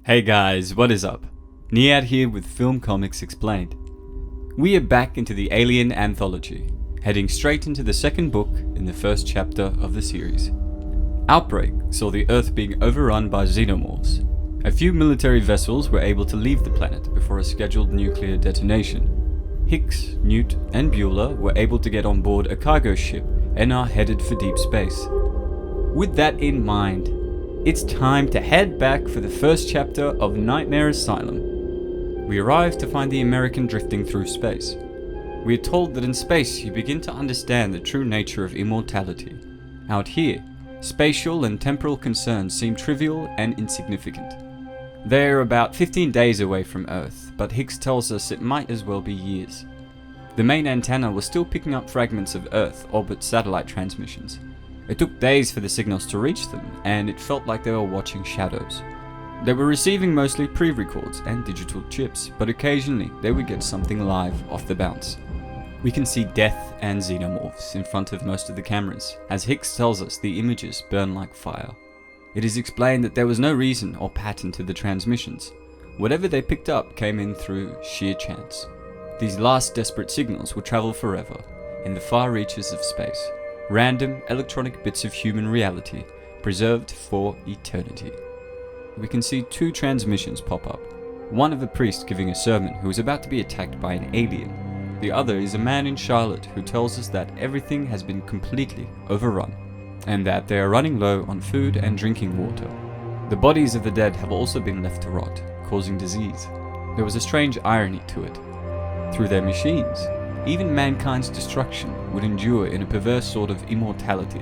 Hey guys, what is up? Niad here with Film Comics Explained. We are back into the Alien Anthology, heading straight into the second book in the first chapter of the series. Outbreak saw the Earth being overrun by xenomorphs. A few military vessels were able to leave the planet before a scheduled nuclear detonation. Hicks, Newt, and Beulah were able to get on board a cargo ship and are headed for deep space. With that in mind, it's time to head back for the first chapter of Nightmare Asylum. We arrive to find the American drifting through space. We are told that in space you begin to understand the true nature of immortality. Out here, spatial and temporal concerns seem trivial and insignificant. They are about 15 days away from Earth, but Hicks tells us it might as well be years. The main antenna was still picking up fragments of Earth orbit satellite transmissions. It took days for the signals to reach them, and it felt like they were watching shadows. They were receiving mostly pre-records and digital chips, but occasionally they would get something live off the bounce. We can see death and xenomorphs in front of most of the cameras, as Hicks tells us the images burn like fire. It is explained that there was no reason or pattern to the transmissions. Whatever they picked up came in through sheer chance. These last desperate signals will travel forever, in the far reaches of space. Random electronic bits of human reality, preserved for eternity. We can see two transmissions pop up. One of a priest giving a sermon who is about to be attacked by an alien. The other is a man in Charlotte who tells us that everything has been completely overrun, and that they are running low on food and drinking water. The bodies of the dead have also been left to rot, causing disease. There was a strange irony to it. Through their machines, even mankind's destruction would endure in a perverse sort of immortality.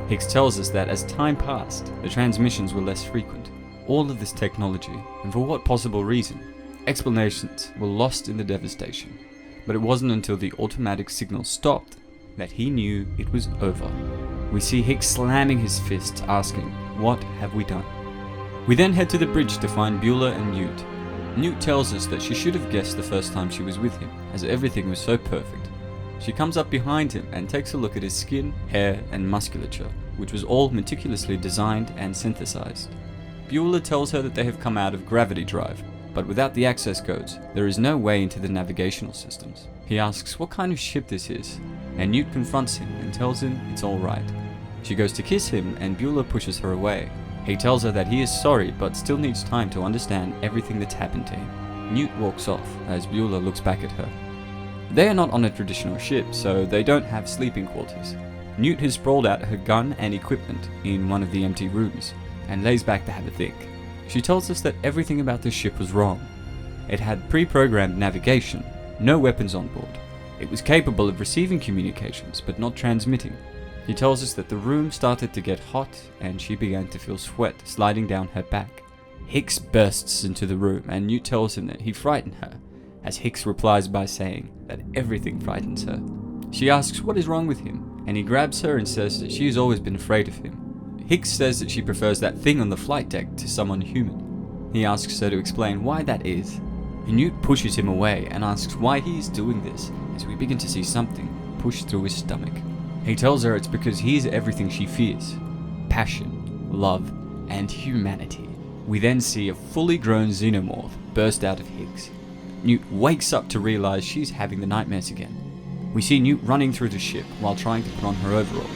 Hicks tells us that as time passed, the transmissions were less frequent. All of this technology, and for what possible reason, explanations were lost in the devastation. But it wasn't until the automatic signal stopped that he knew it was over. We see Hicks slamming his fists, asking, "What have we done?" We then head to the bridge to find Beulah and Newt. Newt tells us that she should have guessed the first time she was with him, as everything was so perfect. She comes up behind him and takes a look at his skin, hair, and musculature, which was all meticulously designed and synthesized. Beulah tells her that they have come out of gravity drive, but without the access codes, there is no way into the navigational systems. He asks what kind of ship this is, and Newt confronts him and tells him it's alright. She goes to kiss him and Beulah pushes her away. He tells her that he is sorry but still needs time to understand everything that's happened to him. Newt walks off as Beulah looks back at her. They are not on a traditional ship, so they don't have sleeping quarters. Newt has sprawled out her gun and equipment in one of the empty rooms and lays back to have a think. She tells us that everything about the ship was wrong. It had pre-programmed navigation, no weapons on board. It was capable of receiving communications but not transmitting. He tells us that the room started to get hot and she began to feel sweat sliding down her back. Hicks bursts into the room and Newt tells him that he frightened her, as Hicks replies by saying that everything frightens her. She asks what is wrong with him, and he grabs her and says that she has always been afraid of him. Hicks says that she prefers that thing on the flight deck to someone human. He asks her to explain why that is. Newt pushes him away and asks why he is doing this, as we begin to see something push through his stomach. He tells her it's because he is everything she fears. Passion, love, and humanity. We then see a fully grown xenomorph burst out of Hicks. Newt wakes up to realize she's having the nightmares again. We see Newt running through the ship while trying to put on her overalls.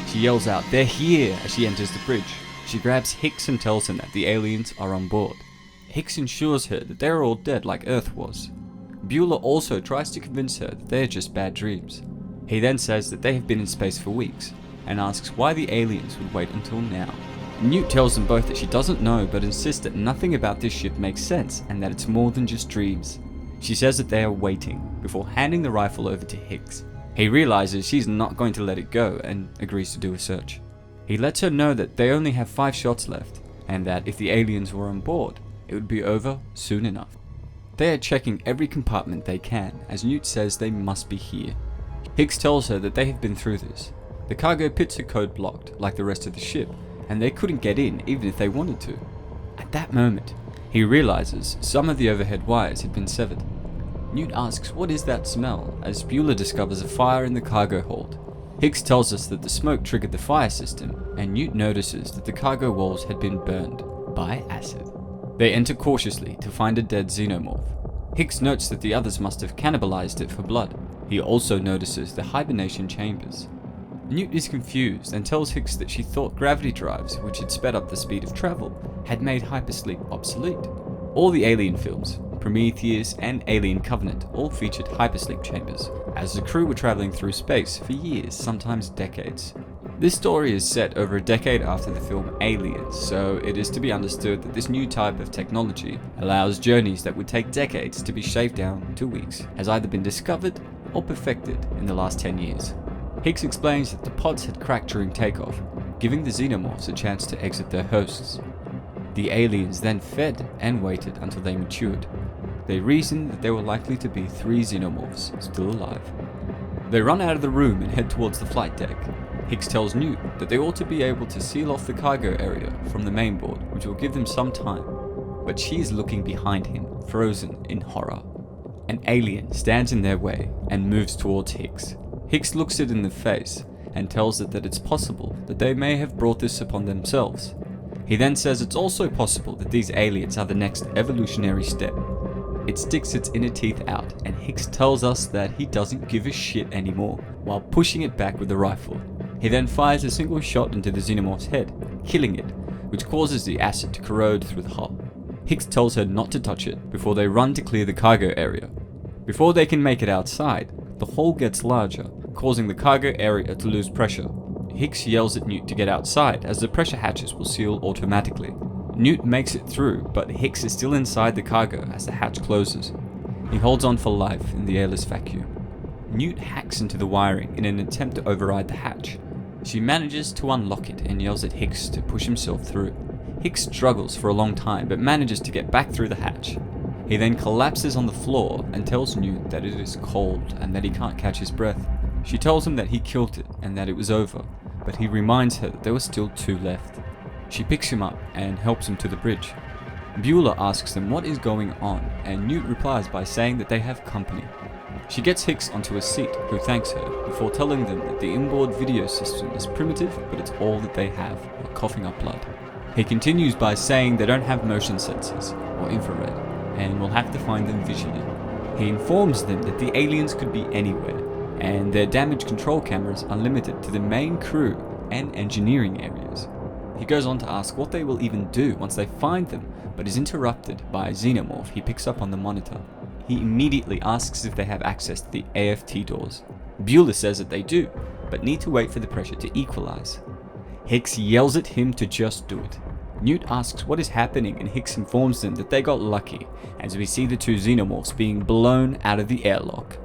She yells out, "They're here!" as she enters the bridge. She grabs Hicks and tells him that the aliens are on board. Hicks assures her that they are all dead like Earth was. Beulah also tries to convince her that they are just bad dreams. He then says that they have been in space for weeks, and asks why the aliens would wait until now. Newt tells them both that she doesn't know, but insists that nothing about this ship makes sense and that it's more than just dreams. She says that they are waiting, before handing the rifle over to Hicks. He realizes she's not going to let it go and agrees to do a search. He lets her know that they only have 5 shots left, and that if the aliens were on board, it would be over soon enough. They are checking every compartment they can, as Newt says they must be here. Hicks tells her that they have been through this. The cargo pits are code blocked, like the rest of the ship, and they couldn't get in even if they wanted to. At that moment, he realizes some of the overhead wires had been severed. Newt asks what is that smell, as Beulah discovers a fire in the cargo hold. Hicks tells us that the smoke triggered the fire system, and Newt notices that the cargo walls had been burned by acid. They enter cautiously to find a dead xenomorph. Hicks notes that the others must have cannibalized it for blood. He also notices the hibernation chambers. Newt is confused and tells Hicks that she thought gravity drives, which had sped up the speed of travel, had made hypersleep obsolete. All the Alien films, Prometheus and Alien Covenant, all featured hypersleep chambers, as the crew were traveling through space for years, sometimes decades. This story is set over a decade after the film Aliens, so it is to be understood that this new type of technology allows journeys that would take decades to be shaved down to weeks, has either been discovered or perfected in the last 10 years. Hicks explains that the pods had cracked during takeoff, giving the xenomorphs a chance to exit their hosts. The aliens then fed and waited until they matured. They reasoned that there were likely to be 3 xenomorphs still alive. They run out of the room and head towards the flight deck. Hicks tells Newt that they ought to be able to seal off the cargo area from the mainboard, which will give them some time, but she is looking behind him, frozen in horror. An alien stands in their way and moves towards Hicks. Hicks looks it in the face and tells it that it's possible that they may have brought this upon themselves. He then says it's also possible that these aliens are the next evolutionary step. It sticks its inner teeth out, and Hicks tells us that he doesn't give a shit anymore, while pushing it back with the rifle. He then fires a single shot into the xenomorph's head, killing it, which causes the acid to corrode through the hull. Hicks tells her not to touch it before they run to clear the cargo area. Before they can make it outside, the hole gets larger, causing the cargo area to lose pressure. Hicks yells at Newt to get outside, as the pressure hatches will seal automatically. Newt makes it through, but Hicks is still inside the cargo as the hatch closes. He holds on for life in the airless vacuum. Newt hacks into the wiring in an attempt to override the hatch. She manages to unlock it and yells at Hicks to push himself through. Hicks struggles for a long time but manages to get back through the hatch. He then collapses on the floor and tells Newt that it is cold and that he can't catch his breath. She tells him that he killed it and that it was over, but he reminds her that there were still 2 left. She picks him up and helps him to the bridge. Beulah asks them what is going on, and Newt replies by saying that they have company. She gets Hicks onto a seat, who thanks her, before telling them that the inboard video system is primitive, but it's all that they have, while coughing up blood. He continues by saying they don't have motion sensors, or infrared, and will have to find them visually. He informs them that the aliens could be anywhere, and their damage control cameras are limited to the main crew and engineering areas. He goes on to ask what they will even do once they find them, but is interrupted by a xenomorph he picks up on the monitor. He immediately asks if they have access to the AFT doors. Beulah says that they do, but need to wait for the pressure to equalize. Hicks yells at him to just do it. Newt asks what is happening, and Hicks informs them that they got lucky, as we see the 2 xenomorphs being blown out of the airlock.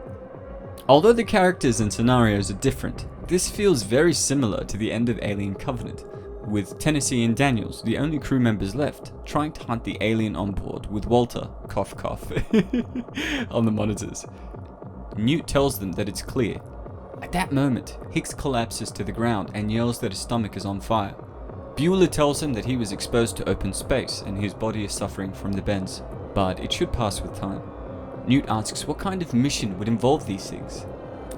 Although the characters and scenarios are different, this feels very similar to the end of Alien Covenant, with Tennessee and Daniels, the only crew members left, trying to hunt the alien on board with Walter, cough cough, on the monitors. Newt tells them that it's clear. At that moment, Hicks collapses to the ground and yells that his stomach is on fire. Beulah tells him that he was exposed to open space and his body is suffering from the bends, but it should pass with time. Newt asks what kind of mission would involve these things.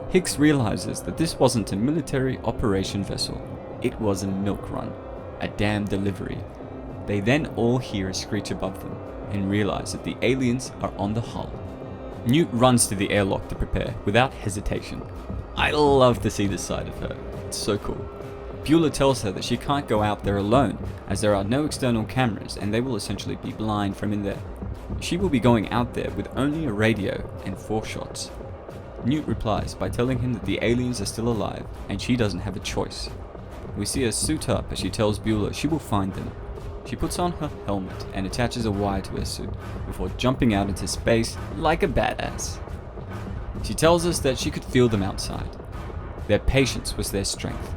Hicks realizes that this wasn't a military operation vessel. It was a milk run, a damn delivery. They then all hear a screech above them and realize that the aliens are on the hull. Newt runs to the airlock to prepare without hesitation. I love to see this side of her. It's so cool. Beulah tells her that she can't go out there alone, as there are no external cameras and they will essentially be blind from in there. She will be going out there with only a radio and 4 shots. Newt replies by telling him that the aliens are still alive and she doesn't have a choice. We see her suit up as she tells Beulah she will find them. She puts on her helmet and attaches a wire to her suit before jumping out into space like a badass. She tells us that she could feel them outside. Their patience was their strength.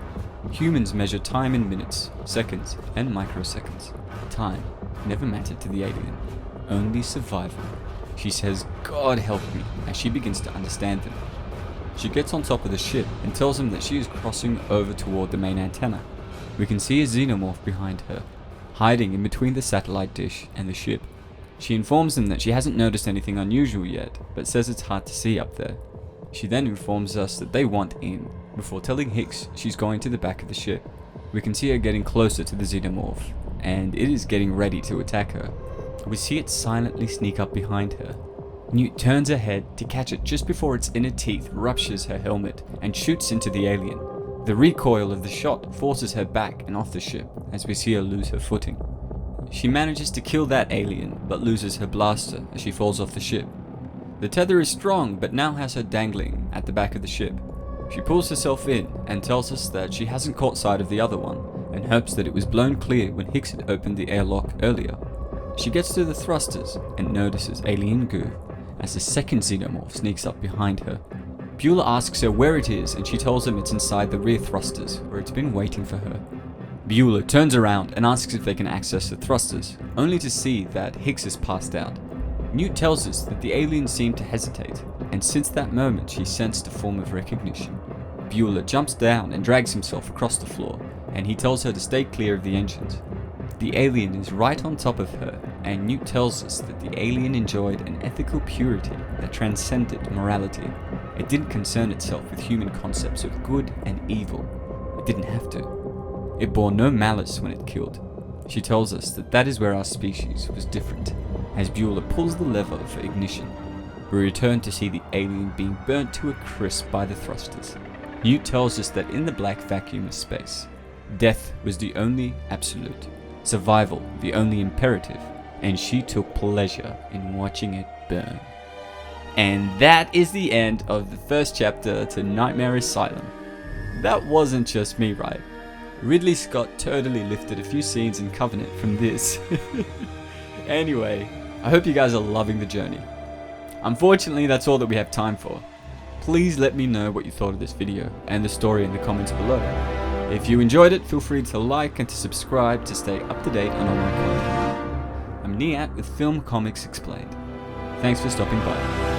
Humans measure time in minutes, seconds, and microseconds. Time never mattered to the alien, only survival. She says, "God help me," as she begins to understand them. She gets on top of the ship and tells him that she is crossing over toward the main antenna. We can see a xenomorph behind her, hiding in between the satellite dish and the ship. She informs them that she hasn't noticed anything unusual yet, but says it's hard to see up there. She then informs us that they want in, before telling Hicks she's going to the back of the ship. We can see her getting closer to the xenomorph, and it is getting ready to attack her. We see it silently sneak up behind her. Newt turns her head to catch it just before its inner teeth ruptures her helmet and shoots into the alien. The recoil of the shot forces her back and off the ship as we see her lose her footing. She manages to kill that alien but loses her blaster as she falls off the ship. The tether is strong but now has her dangling at the back of the ship. She pulls herself in and tells us that she hasn't caught sight of the other one and hopes that it was blown clear when Hicks had opened the airlock earlier. She gets to the thrusters and notices alien goo as the second xenomorph sneaks up behind her. Beulah asks her where it is and she tells him it's inside the rear thrusters where it's been waiting for her. Beulah turns around and asks if they can access the thrusters, only to see that Hicks has passed out. Newt tells us that the alien seemed to hesitate, and since that moment she sensed a form of recognition. Beulah jumps down and drags himself across the floor, and he tells her to stay clear of the engines. The alien is right on top of her, and Newt tells us that the alien enjoyed an ethical purity that transcended morality. It didn't concern itself with human concepts of good and evil. It didn't have to. It bore no malice when it killed. She tells us that that is where our species was different. As Beulah pulls the lever for ignition, we return to see the alien being burnt to a crisp by the thrusters. Newt tells us that in the black vacuum of space, death was the only absolute, survival the only imperative, and she took pleasure in watching it burn. And that is the end of the first chapter to Nightmare Asylum. That wasn't just me, right? Ridley Scott totally lifted a few scenes in Covenant from this. Anyway, I hope you guys are loving the journey. Unfortunately, that's all that we have time for. Please let me know what you thought of this video and the story in the comments below. If you enjoyed it, feel free to like and to subscribe to stay up to date on all my content. I'm Niat with Film Comics Explained. Thanks for stopping by.